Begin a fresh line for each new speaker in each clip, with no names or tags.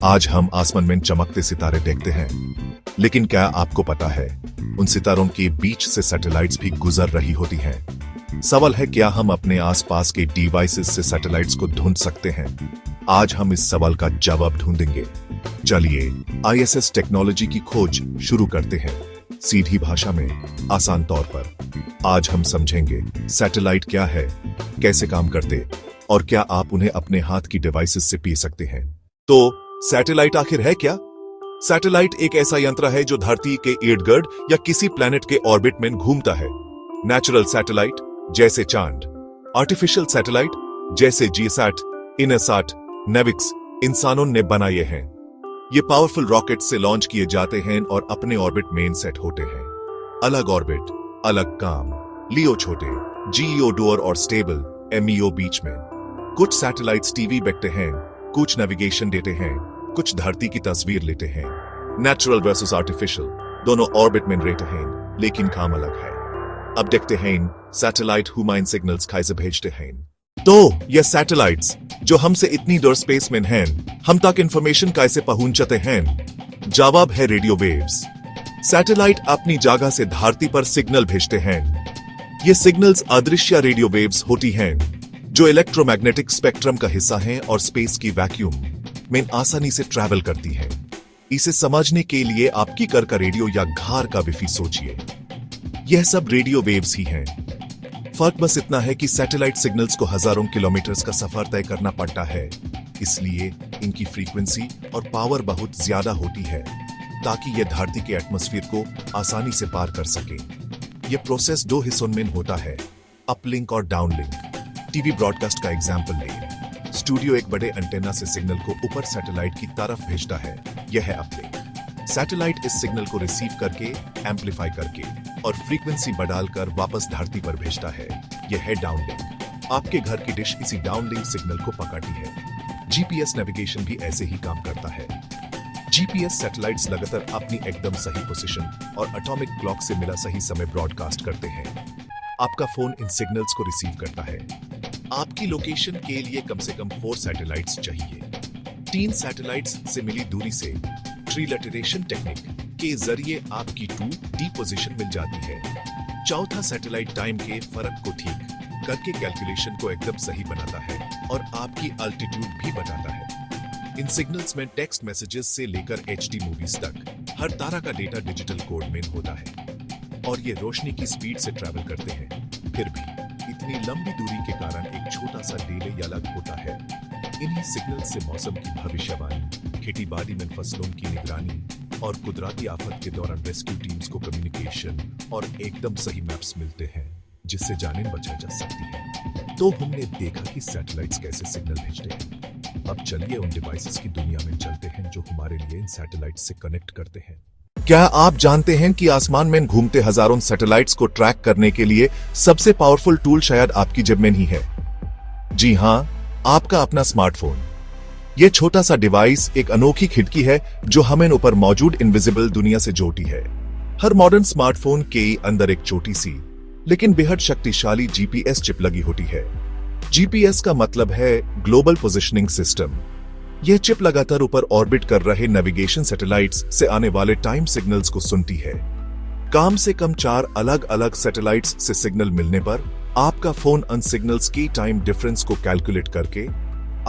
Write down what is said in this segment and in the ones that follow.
आज हम आसमान में चमकते सितारे देखते हैं, लेकिन क्या आपको पता है उन सितारों के बीच से सैटेलाइट्स भी गुजर रही होती हैं। सवाल है, क्या हम अपने आसपास के डिवाइसेस से सैटेलाइट्स को ढूंढ सकते हैं? आज हम इस सवाल का जवाब ढूंढेंगे। चलिए आईएसएस टेक्नोलॉजी की खोज शुरू करते हैं, सीधी भाषा में, आसान तौर पर। आज हम समझेंगे सैटेलाइट क्या है, कैसे काम करते और क्या आप उन्हें अपने हाथ की डिवाइसेस से पी सकते हैं। तो सैटेलाइट आखिर है क्या? सैटेलाइट एक ऐसा यंत्र है जो धरती के इर्द गिर्द या किसी प्लेनेट के ऑर्बिट में घूमता है। नेचुरल सैटेलाइट जैसे चांद, आर्टिफिशियल सैटेलाइट जैसे जीसैट, इनसैट, नेविक्स इंसानों ने बनाए हैं। ये पावरफुल रॉकेट से लॉन्च किए जाते हैं और अपने ऑर्बिट में सेट होते हैं। अलग ऑर्बिट, अलग काम। लियो छोटे, जीईओ डोर और स्टेबल, एमईओ बीच में। कुछ सैटेलाइट्स टीवी देखते हैं, कुछ नेविगेशन देते हैं, कुछ धरती की तस्वीर लेते हैं। नेचुरल वर्सेस आर्टिफिशियल, दोनों ऑर्बिट में रहते हैं, लेकिन काम अलग है। अब देखते हैं सैटेलाइट ह्यूमन सिग्नल्स कैसे भेजते हैं। तो ये सैटेलाइट्स जो हमसे इतनी दूर स्पेस में हैं, हम तक इंफॉर्मेशन कैसे पहुंचते हैं? जवाब है रेडियो वेव्स। सैटेलाइट अपनी जगह से धरती पर सिग्नल भेजते हैं। ये सिग्नल्स अदृश्य रेडियो वेव्स होती हैं, जो इलेक्ट्रोमैग्नेटिक स्पेक्ट्रम का हिस्सा हैं और स्पेस की वैक्यूम में आसानी से ट्रैवल करती हैं। इसे समझने के लिए आपकी घर का रेडियो या घर का वाईफाई सोचिए। यह सब रेडियो वेव्स ही हैं। फर्क बस इतना है कि सैटेलाइट सिग्नल्स को हजारों किलोमीटर्स का सफर तय करना पड़ता है, इसलिए इनकी फ्रीक्वेंसी और पावर बहुत ज्यादा होती है ताकि यह धरती के एटमॉस्फेयर को आसानी से पार कर सके। यह प्रोसेस दो हिस्सों में होता है, अपलिंक और डाउनलिंक। टीवी ब्रॉडकास्ट का एग्जाम्पल लें। स्टूडियो एक बड़े एंटेना से सिग्नल को ऊपर सैटेलाइट की तरफ भेजता है, यह है अपलिंक। सैटेलाइट इस सिग्नल को रिसीव करके, एम्पलीफाई करके और फ्रीक्वेंसी बढ़ाकर वापस धरती पर भेजता है, यह है डाउनलिंक। आपके घर की डिश इसी डाउनलिंक सिग्नल को पकड़ती है। जीपीएस नेविगेशन भी ऐसे ही काम करता है। जीपीएस सैटेलाइट्स लगातार अपनी एकदम सही पोजीशन और एटॉमिक क्लॉक से मिला सही समय ब्रॉडकास्ट करते हैं। आपका फोन इन सिग्नल्स को रिसीव करता है। आपकी लोकेशन के लिए कम से कम 4 सैटेलाइट्स चाहिए। 3 सैटेलाइट्स से मिली दूरी से ट्रिलेटरेशन टेक्निक के जरिए आपकी 2D पोजीशन मिल जाती है। चौथा सैटेलाइट टाइम के फर्क को ठीक करके कैलकुलेशन को एकदम सही बनाता है और आपकी अल्टीट्यूड भी बताता है। इन सिग्नल्स में टेक्स्ट मैसेजेस से लेकर HD मूवीज तक हर तरह का डेटा डिजिटल कोड में होता है और ये रोशनी की स्पीड से ट्रैवल करते हैं। फिर भी इतनी लंबी दूरी के कारण एक छोटा सा डिले अलग होता है। इन्हीं सिग्नल से मौसम की भविष्यवाणी, खेती बाड़ी में फसलों की निगरानी और कुदरती आफत के दौरान रेस्क्यू टीम्स को कम्युनिकेशन और एकदम सही मैप्स मिलते हैं, जिससे जानें बचाई जा सकती है। तो हमने देखा कि सैटेलाइट्स कैसे सिग्नल भेजते हैं। अब चलिए उन डिवाइसेस की दुनिया में चलते हैं जो हमारे लिए इन सैटेलाइट्स से कनेक्ट करते हैं। क्या आप जानते हैं कि आसमान में घूमते हजारों सैटेलाइट्स को ट्रैक करने के लिए सबसे पावरफुल टूल शायद आपकी जेब में ही है? जी हां, आपका अपना स्मार्टफोन। यह छोटा सा डिवाइस एक अनोखी खिड़की है जो हमें ऊपर मौजूद इनविजिबल दुनिया से जोड़ती है। हर मॉडर्न स्मार्टफोन के अंदर एक छोटी सी लेकिन बेहद शक्तिशाली जीपीएस चिप लगी होती है। जीपीएस का मतलब है ग्लोबल पोजिशनिंग सिस्टम। यह चिप लगातार ऊपर ऑर्बिट कर रहे नेविगेशन सैटेलाइट्स से आने वाले टाइम सिग्नल्स को सुनती है। कम से कम 4 अलग अलग सैटेलाइट्स से सिग्नल मिलने पर आपका फोन उन सिग्नल्स की टाइम डिफरेंस को कैलकुलेट करके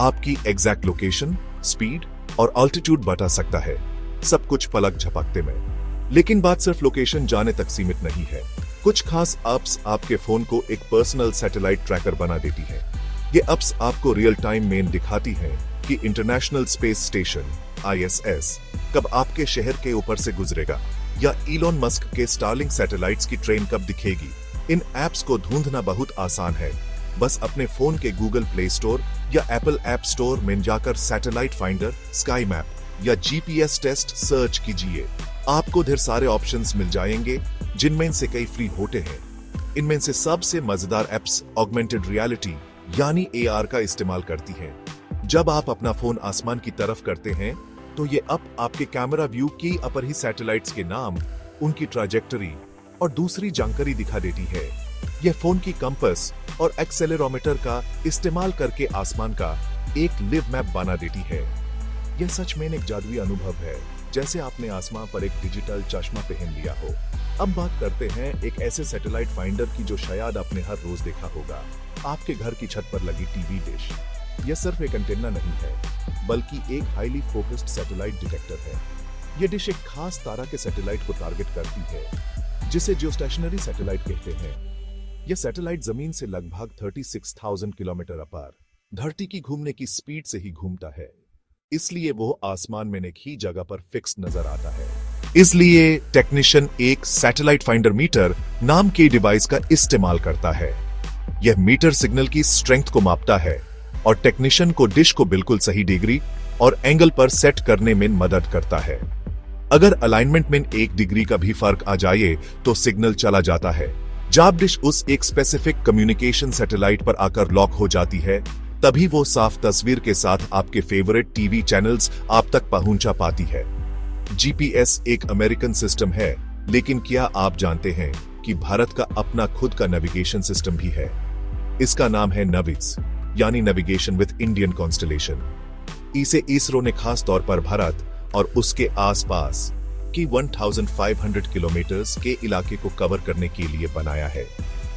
आपकी एग्जैक्ट लोकेशन, स्पीड और ऑल्टीट्यूड बता सकता है, सब कुछ पलक झपकते में। लेकिन बात सिर्फ लोकेशन जाने तक सीमित नहीं है। कुछ खास ऐप्स आपके फोन को एक पर्सनल सैटेलाइट ट्रैकर बना देती है। ये ऐप्स आपको रियल टाइम में दिखाती हैं कि इंटरनेशनल स्पेस स्टेशन ISS कब आपके शहर के ऊपर से गुजरेगा या इलॉन मस्क के स्टारलिंक सैटेलाइट्स की ट्रेन कब दिखेगी। इन ऐप्स को ढूंढना बहुत आसान है। बस अपने फोन के गूगल प्ले स्टोर या एप्पल ऐप स्टोर में जाकर सैटेलाइट फाइंडर, स्काई मैप या जीपीएस टेस्ट सर्च कीजिए। आपको ढेर सारे ऑप्शंस मिल जाएंगे, जिनमें से कई फ्री होते हैं। इनमें से सबसे मजेदार ऐप्स ऑगमेंटेड रियलिटी यानी AR का इस्तेमाल करती हैं। जब आप अपना फोन आसमान की तरफ करते हैं तो ये ऐप आपके कैमरा व्यू की अपर ही सैटेलाइट्स के नाम, उनकी ट्रैजेक्टरी और दूसरी जानकारी दिखा देती है। यह फोन की कंपास और एक्सेलेरोमीटर का इस्तेमाल करके आसमान का एक लिव मैप बना देती है। यह सच में एक जादुई अनुभव है, जैसे आपने आसमां पर एक डिजिटल चश्मा पहन लिया हो। अब बात करते हैं एक ऐसे सैटेलाइट फाइंडर की जो शायद आपने हर रोज देखा होगा, आपके घर की छत पर लगी टीवी डिश। यह सिर्फ एक एंटेना नहीं है, बल्कि एक हाईली फोकस्ड सैटेलाइट डिटेक्टर है। यह डिश एक खास तारा के सैटेलाइट को टारगेट करती है, जिसे जियोस्टेशनरी सैटेलाइट कहते हैं। यह सैटेलाइट जमीन से लगभग 36,000 किलोमीटर अपार धरती की घूमने की स्पीड से ही घूमता है, इसलिए वो आसमान में एक ही जगह पर फिक्स नजर आता है। इसलिए टेक्नीशियन एक सैटेलाइट फाइंडर मीटर नाम के डिवाइस का इस्तेमाल करता है। यह मीटर सिग्नल की स्ट्रेंथ को मापता है और टेक्नीशियन को डिश को बिल्कुल सही डिग्री और एंगल पर सेट करने में मदद करता है। अगर अलाइनमेंट में 1 डिग्री का भी फर्क आ जाए तो सिग्नल चला जाता है। जब डिश उस एक स्पेसिफिक कम्युनिकेशन सैटेलाइट पर आकर लॉक हो जाती है, तभी वो साफ तस्वीर के साथ आपके फेवरेट टीवी चैनल्स आप तक पहुंचा पाती है। जीपीएस एक अमेरिकन सिस्टम है, लेकिन क्या आप जानते हैं कि भारत का अपना खुद का नेविगेशन सिस्टम भी है? इसका नाम है नविक्स, यानी नेविगेशन विद इंडियन कॉन्स्टलेशन। इसे इसरो ने खास तौर पर भारत और उसके आसपास की 1500 किलोमीटर्स के इलाके को कवर करने के लिए बनाया है।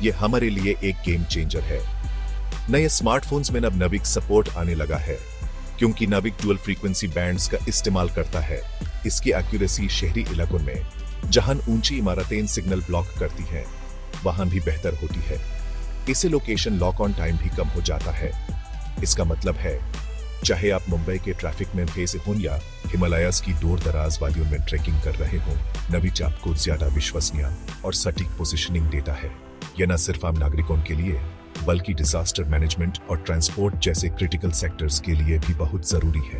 यह हमारे लिए एक गेम चेंजर है। नए स्मार्टफोन्स में अब नविक सपोर्ट आने लगा है, क्योंकि नविक डुअल फ्रीक्वेंसी बैंड्स का इस्तेमाल करता है। इसकी एक्यूरेसी शहरी इलाकों में, जहां ऊंची इमारतें सिग्नल ब्लॉक करती हैं, वहां भी बेहतर होती है। इससे लोकेशन लॉक ऑन टाइम भी कम हो जाता है। इसका मतलब है, चाहे आप मुंबई के ट्रैफिक में फंसे हों या हिमालयास की दूर दराज वादियों में ट्रेकिंग कर रहे हों, नविक आपको ज्यादा विश्वसनीय और सटीक पोजीशनिंग देता है। यह न सिर्फ आम नागरिकों के लिए, बल्कि डिजास्टर मैनेजमेंट और ट्रांसपोर्ट जैसे क्रिटिकल सेक्टर्स के लिए भी बहुत जरूरी है।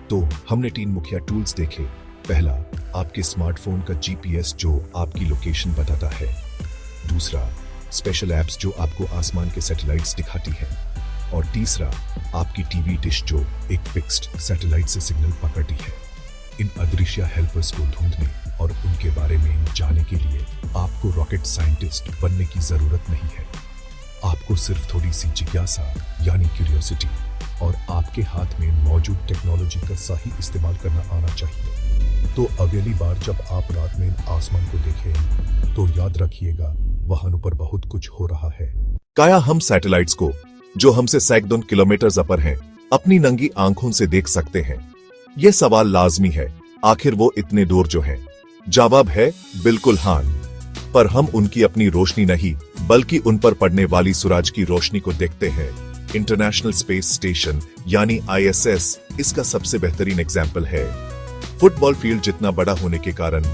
तो हमने 3 मुख्य टूल्स देखे। पहला, आपके स्मार्टफोन का जीपीएस जो आपकी लोकेशन बताता है। दूसरा, स्पेशल एप्स जो आपको आसमान के सैटेलाइट्स दिखाती है। और तीसरा, आपकी टीवी डिश जो एक फिक्स्ड सैटेलाइट से सिग्नल पकड़ती है। इन अदृश्य हेल्पर्स को ढूंढने और उनके बारे में जानने के लिए आपको रॉकेट साइंटिस्ट बनने की जरूरत नहीं है। आपको सिर्फ थोड़ी सी जिज्ञासा यानी क्यूरियोसिटी और आपके हाथ में मौजूद टेक्नोलॉजी का सही इस्तेमाल करना आना चाहिए। तो अगली बार जब आप रात में आसमान को देखें, तो याद रखिएगा वहां पर बहुत कुछ हो रहा है। क्या हम सैटेलाइट्स को, जो हमसे सैकड़ों किलोमीटर अपर हैं, अपनी नंगी आंखों से देख सकते हैं? यह सवाल लाजमी है। आखिर वो इतने दूर जो हैं? जवाब है बिल्कुल हाँ। पर हम उनकी अपनी रोशनी नहीं, बल्कि उन पर पड़ने वाली सूरज की रोशनी को देखते हैं। इंटरनेशनल स्पेस स्टेशन यानी आईएसएस इसका सबसे बेहतरीन एग्जाम्पल है। फुटबॉल फील्ड जितना बड़ा होने के कारण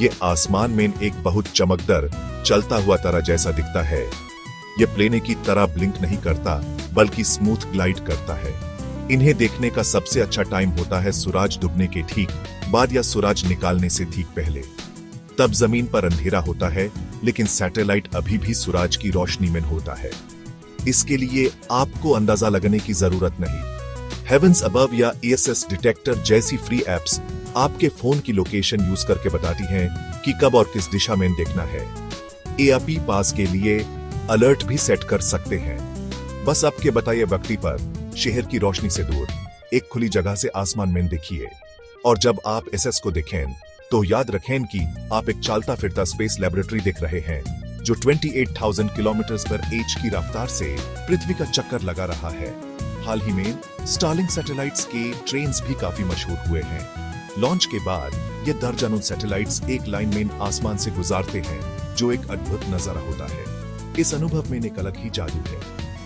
ये आसमान में एक बहुत चमकदार चलता हुआ तारा जैसा दिखता है। ये प्लेने की तरह ब्लिंक नहीं करता, बल्कि स्मूथ ग्लाइड करता है। इन्हें देखने का सबसे अच्छा टाइम होता है सूरज डूबने के ठीक बाद या सूरज निकालने से ठीक पहले। तब जमीन पर अंधेरा होता है, लेकिन सैटेलाइट अभी भी सूरज की रोशनी में होता है। इसके लिए आपको अंदाजा लगाने की जरूरत नहीं। हेवंस अबव या ईएसएस डिटेक्टर जैसी फ्री एप्स आपके फोन की लोकेशन यूज करके बताती हैं कि कब और किस दिशा में देखना है। एआपी पास के लिए अलर्ट भी सेट कर सकते हैं। बस आपके बताए व्यक्ति पर शहर की रोशनी से दूर एक खुली जगह से आसमान में देखिए। और जब आप एसएस को देखें, तो याद रखें कि आप एक चलता फिरता स्पेस लेबोरेटरी देख रहे हैं, जो 28,000 किलोमीटर पर एच की रफ्तार से पृथ्वी का चक्कर लगा रहा है। हाल ही में स्टारलिंक सैटेलाइट्स के ट्रेन्स भी काफी मशहूर हुए हैं। लॉन्च के बाद ये दर्जनों सैटेलाइट्स एक लाइन में आसमान से गुजारते हैं, जो एक अद्भुत नजारा होता है। इस अनुभव में एक अलग ही जादू है।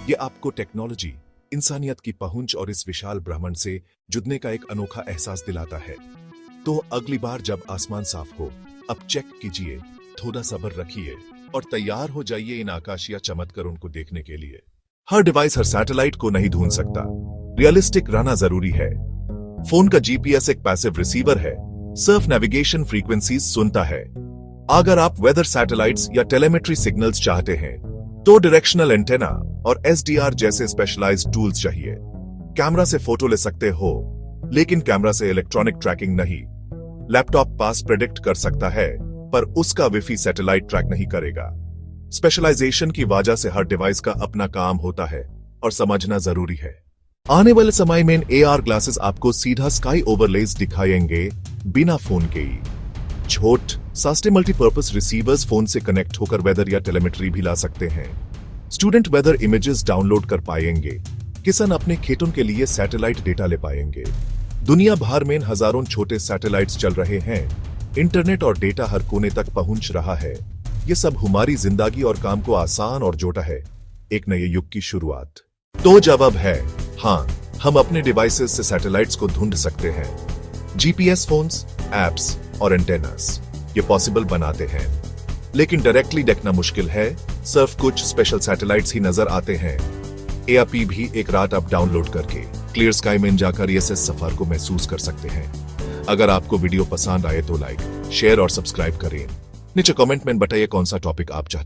ये आपको टेक्नोलॉजी, इंसानियत की पहुंच और इस विशाल ब्रह्मांड से जुड़ने का एक अनोखा एहसास दिलाता है। तो अगली बार जब आसमान साफ हो, अब चेक कीजिए, थोड़ा सब्र रखिए और तैयार हो जाइए इन आकाशीय चमत्कारों को देखने के लिए। हर डिवाइस हर सैटेलाइट को नहीं ढूंढ सकता। रियलिस्टिक रहना जरूरी है। फोन का जीपीएस एक पैसिव रिसीवर है, सिर्फ नेविगेशन फ्रीक्वेंसीज सुनता है। अगर आप वेदर सैटेलाइट्स या टेलीमेट्री सिग्नल्स चाहते हैं, तो डायरेक्शनल एंटेना और एसडीआर जैसे स्पेशलाइज्ड टूल्स चाहिए। कैमरा से फोटो ले सकते हो, लेकिन कैमरा से इलेक्ट्रॉनिक ट्रैकिंग नहीं। लैपटॉप पास प्रेडिक्ट कर सकता है, पर उसका वाईफाई सैटेलाइट ट्रैक नहीं करेगा। स्पेशलाइजेशन की वजह से हर डिवाइस का अपना काम होता है और समझना जरूरी है। आने वाले समय में AR ग्लासेस आपको सीधा स्काई ओवरलेज दिखाएंगे बिना फोन के ही। छोट सस्ते मल्टीपर्पज रिसीवर्स फोन से कनेक्ट होकर वेदर या टेलीमेट्री भी ला सकते हैं। स्टूडेंट वेदर इमेजेस डाउनलोड कर पाएंगे। किसान अपने खेतों के लिए सैटेलाइट डेटा ले पाएंगे। दुनिया भर में हजारों छोटे सैटेलाइट्स चल रहे हैं। इंटरनेट और डेटा हर कोने तक पहुंच रहा है। ये सब हमारी जिंदगी और काम को आसान और जोड़ा है। एक नए युग की शुरुआत। तो जवाब है हाँ, हम अपने डिवाइसेस से सैटेलाइट्स को ढूंढ सकते हैं। GPS फोन्स, एप्स और एंटेनास ये पॉसिबल बनाते हैं, लेकिन डायरेक्टली देखना मुश्किल है। सिर्फ कुछ स्पेशल सैटेलाइट्स ही नजर आते हैं। ARP भी एक रात आप डाउनलोड करके क्लियर स्काई में जाकर ये सफर को महसूस कर सकते हैं। अगर आपको वीडियो पसंद आए तो लाइक, शेयर और सब्सक्राइब करें। नीचे कमेंट में बताइए कौन सा टॉपिक आप चाहते हैं।